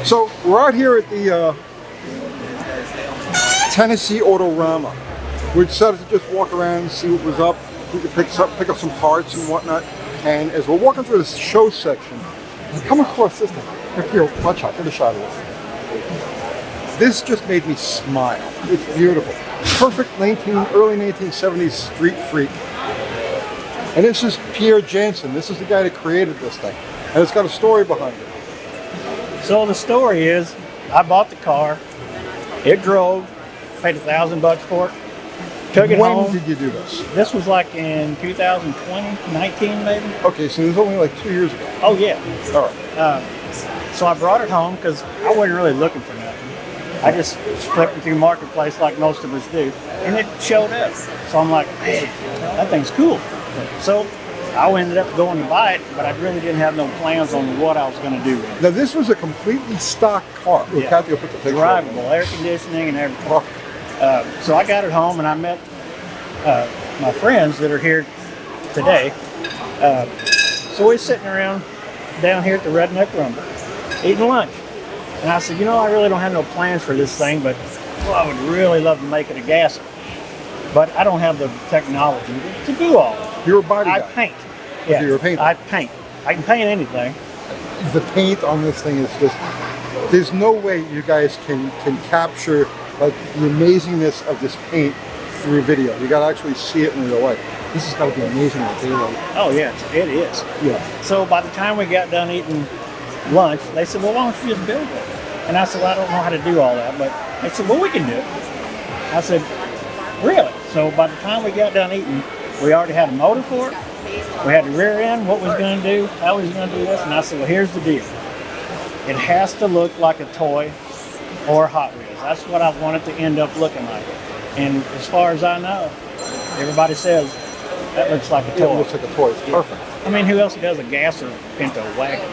So we're out here at the Tennessee Autorama. We decided to just walk around and see what was up. We could pick up some parts and whatnot. And as we're walking through this show section, I come across this thing. Here, watch out. Get a shot of this. This just made me smile. It's beautiful. Perfect early 1970s street freak. And this is Pierre Jansen. This is the guy that created this thing. And it's got a story behind it. So the story is, I bought the car. It drove. Paid $1,000 for it. Took it home. When did you do this? This was like in 2020, 19 maybe. Okay, so it was only like 2 years ago. Oh yeah. All right. So I brought it home because I wasn't really looking for nothing. I just flipping through Marketplace like most of us do, and it showed up. So I'm like, hey, that thing's cool. So I ended up going to buy it, but I really didn't have no plans on what I was going to do with it. Now this was a completely stock car. Yeah. Kathy will put the picture on. Drivable, air conditioning and everything. So I got it home and I met my friends that are here today. So we're sitting around down here at the Redneck Rumble, eating lunch. And I said, you know, I really don't have no plans for this thing, but well, I would really love to make it a gasser. But I don't have the technology to do all of it. You're a body guy. I paint. Yeah, you're a painter. I paint. I can paint anything. The paint on this thing is just, there's no way you guys can capture like the amazingness of this paint through video. You gotta actually see it in real life. This has gotta be amazing in daylight. Oh yeah, it is. Yeah. So by the time we got done eating lunch, they said, well, why don't you just build it? And I said, well, I don't know how to do all that, but they said, well, we can do it. I said, really? So by the time we got done eating, we already had a motor for it. We had the rear end, what was going to do, how was going to do this, and I said, well, here's the deal. It has to look like a toy or Hot Wheels. That's what I want it to end up looking like. And as far as I know, everybody says that looks like a toy. It looks like a toy. It's perfect. I mean, who else does a gasser Pinto Wagon?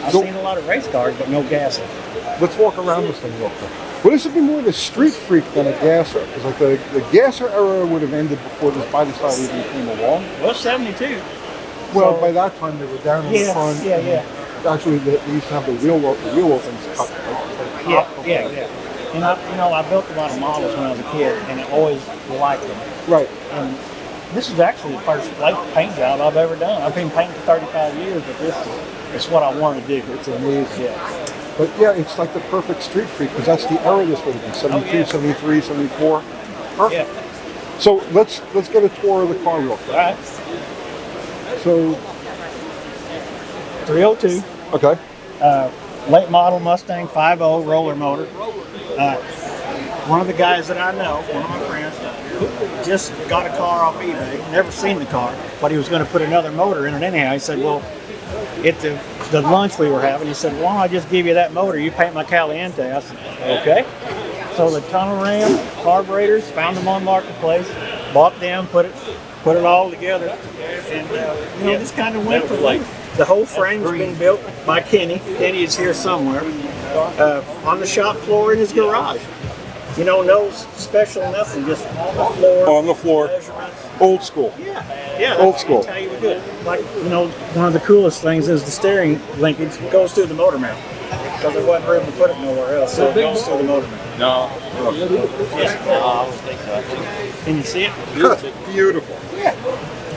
I've seen a lot of race cars, but no gasser. Let's walk around this thing real quick. Well, this would be more of a street freak than a gasser. Because like the gasser era would have ended before this body style even came along. Well, 72. Well, So, by that time they were down in the front. Yeah. Actually, they used to have the wheel openings cut. Right? Yeah. And I built a lot of models when I was a kid, and I always liked them. Right. And this is actually the first paint job I've ever done. I've been painting for 35 years, but this is what I want to do. It's amazing. Yeah. But yeah, it's like the perfect street freak because that's the era this would have been, 72, 73, 74. Perfect. Yeah. So let's get a tour of the car real quick. All right. So 302. Okay. Late model Mustang 5.0 roller motor. One of the guys that I know, one of my friends, just got a car off eBay. Never seen the car, but he was going to put another motor in it anyhow. He said, well, at the lunch we were having, he said, well, why don't I just give you that motor? You paint my Caliente. I said, okay. So the tunnel ram, carburetors, found them on Marketplace, bought them, put it all together, and this kind of went for the whole frame's been built by Kenny. Kenny is here somewhere on the shop floor in his garage. No special nothing, just on the floor. On the floor. Old school. Yeah. Old school. That's how you would do it. Like, one of the coolest things is the steering linkage goes through the motor mount. Because there wasn't room to put it nowhere else, so it goes through the motor mount. No. Yes. I don't think so. Can you see it? That's beautiful. Yeah.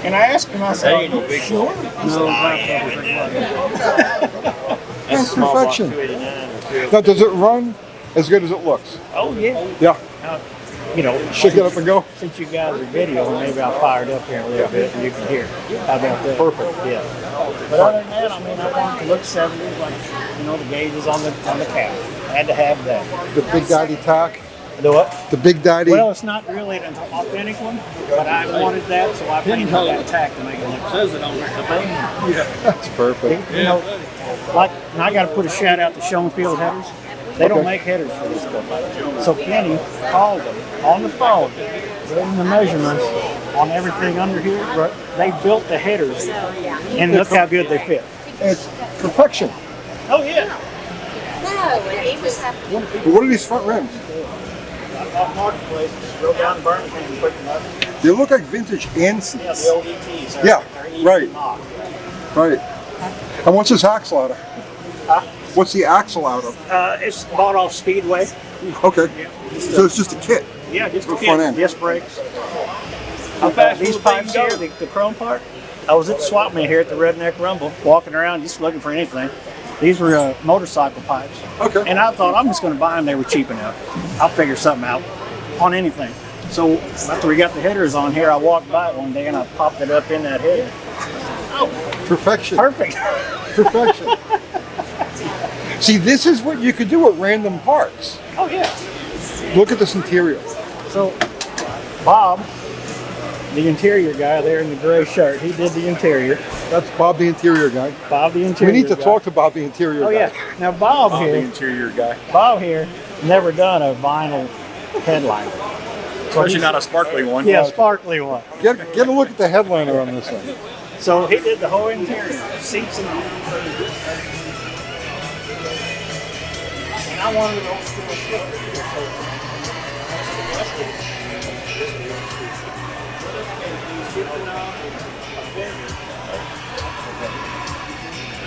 And I asked him, I said, There ain't no big sure? one. He said, That's perfection. 289 or Now, does it run as good as it looks? oh, yeah. Yeah. Shake it up and go. Since you guys are videoing, maybe I'll fire it up here a little bit and you can hear it. How about that? Perfect. Yeah. But other than that, I want it to look 70s, like, the gauges on the cap. I had to have that. The Big Daddy tack. The what? The Big Daddy. Well, it's not really an authentic one, but I wanted that, so I painted that tack to make it look. says it on there. That's perfect. And I got to put a shout out to Schoenfield headers. They don't make headers for this car. So Kenny called them on the phone, getting the measurements on everything under here. Right. They built the headers, and look how good they fit. It's perfection. Oh yeah. No, and he was happy. What are these front rims? Off Marketplace, just go down to Birmingham and pick them up. They look like vintage Ansons. Yeah, the old ETs. Yeah, they're easy right. to knock. Right. And what's this axle ladder? What's the axle out of? It's bought off Speedway. Okay. Yeah, So it's just a kit. Yeah, just The a front kit, end. disc brakes. How fast These will the thing pipes go? here, the chrome part. I was at the swap meet here at the Redneck Rumble, walking around just looking for anything. These were motorcycle pipes. Okay. And I thought, I'm just going to buy them. They were cheap enough. I'll figure something out on anything. So after we got the headers on here, I walked by it one day and I popped it up in that header. Oh, Perfection. perfect. Perfection. See, this is what you could do with random parts. Oh, yeah. Look at this interior. So Bob, the interior guy there in the gray shirt, he did the interior. That's Bob, the interior guy. Bob, the interior We need to guy. talk to Bob, the interior Oh, guy. yeah. Now, Bob I'm the here, interior guy. Bob here, never done a vinyl headliner. Especially not a sparkly one. Yeah, sparkly one. Get a look at the headliner on this thing. So he did the whole interior, seats and all. And I wanted an old school shifter.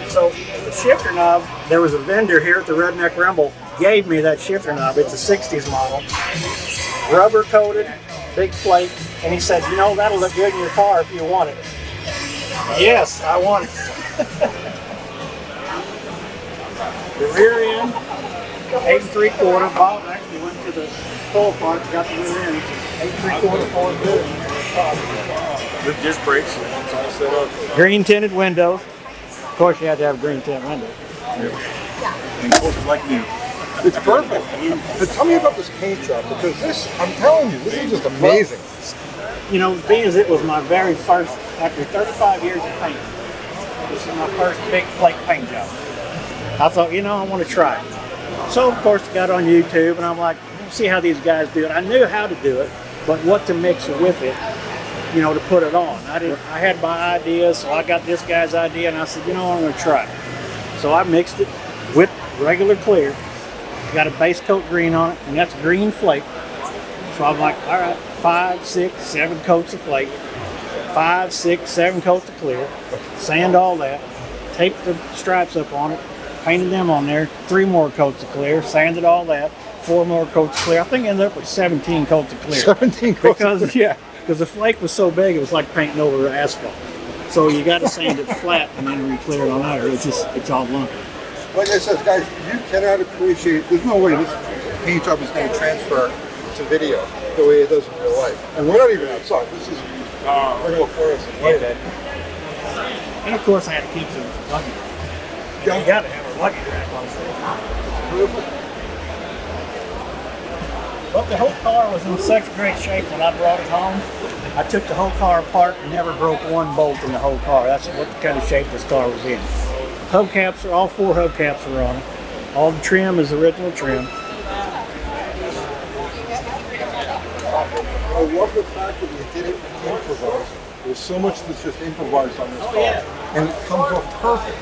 So the shifter knob, there was a vendor here at the Redneck Rumble, gave me that shifter knob. It's a 60s model, rubber coated, big flake, and he said, you know, that'll look good in your car if you want it. Yes, I want it. The rear end, 8 3/4. Bob actually went to the pull part, got the rear end, 8 3/4 Ford good. With disc brakes, it's all set up. Green tinted windows. Of course, you had to have green tinted windows. And closes like new. It's perfect. But tell me about this paint job, because this, I'm telling you, this is just amazing. You know, being as it was my very first, after 35 years of painting, this is my first big flake paint job. I thought, you know, I want to try it. So, of course, I got on YouTube, and I'm like, let's see how these guys do it. I knew how to do it, but what to mix with it, you know, to put it on. I had my ideas, so I got this guy's idea, and I said, you know, I'm going to try it. So I mixed it with regular clear. Got a base coat green on it, and that's green flake. So I'm like, all right, 5, 6, 7 coats of flake, 5, 6, 7 coats of clear, sand all that, tape the stripes up on it, painted them on there, 3 more coats of clear, sanded all that, 4 more coats of clear. I think I ended up with 17 coats of clear. 17 coats. Because the flake was so big, it was like painting over asphalt. So you got to sand it flat and then re-clear it on there. It's all lumpy. Like I said, guys, you cannot appreciate, there's no way this paint job is going to transfer to video the way it does in real life. And we're not even outside. This is regular forest. Okay. And of course, I had to keep some luggage. You got to have a luggage rack on it. But the whole car was in such great shape when I brought it home. I took the whole car apart and never broke one bolt in the whole car. That's what kind of shape this car was in. Hubcaps, all 4 hubcaps are on it. All the trim is original trim. I love the fact that you did it improvised. There's so much that's just improvised on this car. yeah. And it comes off perfect.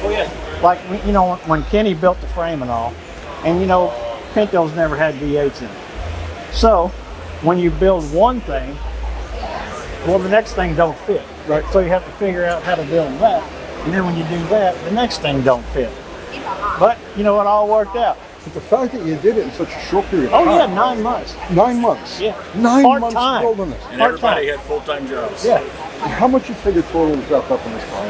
Oh yeah. Like, you know, when Kenny built the frame and all, and you know, Pintos never had V8s in it. So, when you build one thing, well, the next thing don't fit. Right. So you have to figure out how to build that. And then when you do that, the next thing don't fit. But, you know, it all worked out. But the fact that you did it in such a short period of Oh yeah, time. 9 months. 9 months. Yeah. 9 months Part-time. building this. And Part-time. everybody had full-time jobs. Yeah. How much you figure total was wrapped up in this car?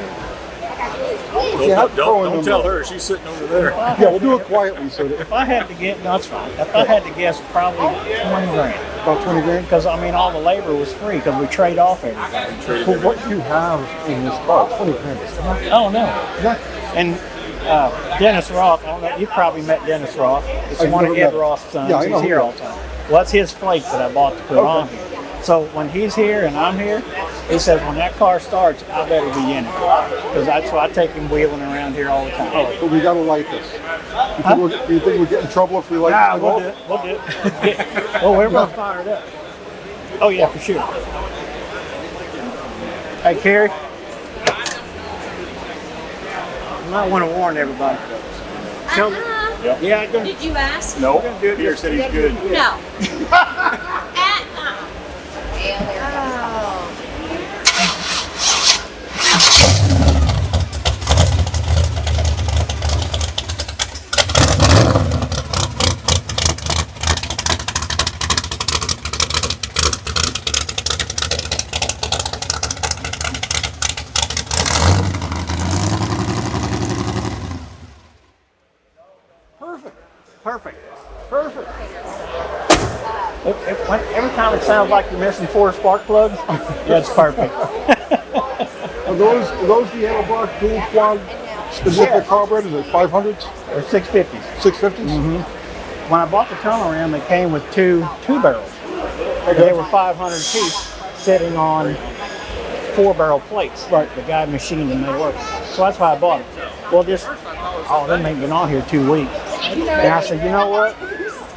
If you had to throw in Don't the tell number. her. She's sitting over there. Yeah, we'll do it quietly so that If I had to get, no, it's fine. If I had to guess, probably 20 grand. about 20 grand. Because, I mean, all the labor was free because we trade off everything. For what you have in this car, 20 grand is nothing. Oh, no. Nothing. And Dennis Roth, I don't know, you probably met Dennis Roth. It's I've one of never met Ed him. Roth's sons. Yeah, I know He's here him. all the time. Well, that's his flake that I bought to put Okay. on here. So when he's here and I'm here, he says, when that car starts, I better be in it. Because that's why I take him wheeling around here all the time. All right, but we got to light this. Do you think we'll get in trouble if we light Nah, this we'll off? do it. We'll do it. Well, we're both fired up. Oh, yeah, for sure. Hey, Carrie. You might want to warn everybody. Tell them. Yeah, I'm gonna, Did you ask? No. we're gonna do it. Peter said he's good. No. Perfect. Perfect. Perfect. Every time it sounds like you're missing 4 spark plugs, that's perfect. Are those the Edelbrock dual quad specific carburetors? Are they 500s? Or 650s. 650s? When I bought the tunnel ram, they came with two barrels. They were 500 apiece, sitting on 4-barrel plates. Right. The guy machined them, they work. So that's why I bought it. Well, them ain't been on here 2 weeks. And I said, you know what?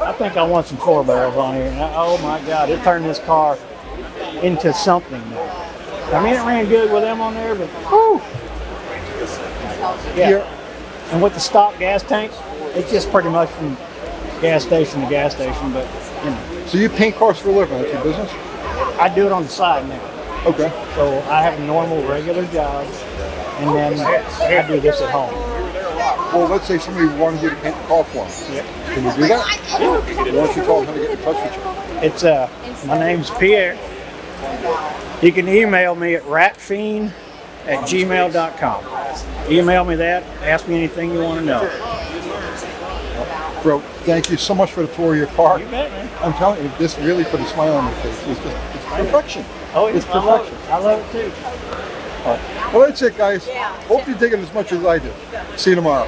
I think I want some 4 barrels on here. And oh my God, it turned this car into something now. I mean, it ran good with them on there, but whew. Yeah. And with the stock gas tank, it's just pretty much from gas station to gas station, but you know. So you paint cars for a living, that's your business? I do it on the side now. Okay. So I have a normal, regular job, and then I do this at home. Well, let's say somebody wanted you to paint the car for them. Can you do that? Why don't you tell them how to get in touch with you? It's my name's Pierre. You can email me at ratfiend@gmail.com. Email me that. Ask me anything you want to know. Bro, thank you so much for the tour of your car. You bet, man. I'm telling you, this really put a smile on my face. It's perfection. Oh, It's I love perfection. it. I love it too. Well, that's it, guys. Hope you dig it as much as I do. See you tomorrow.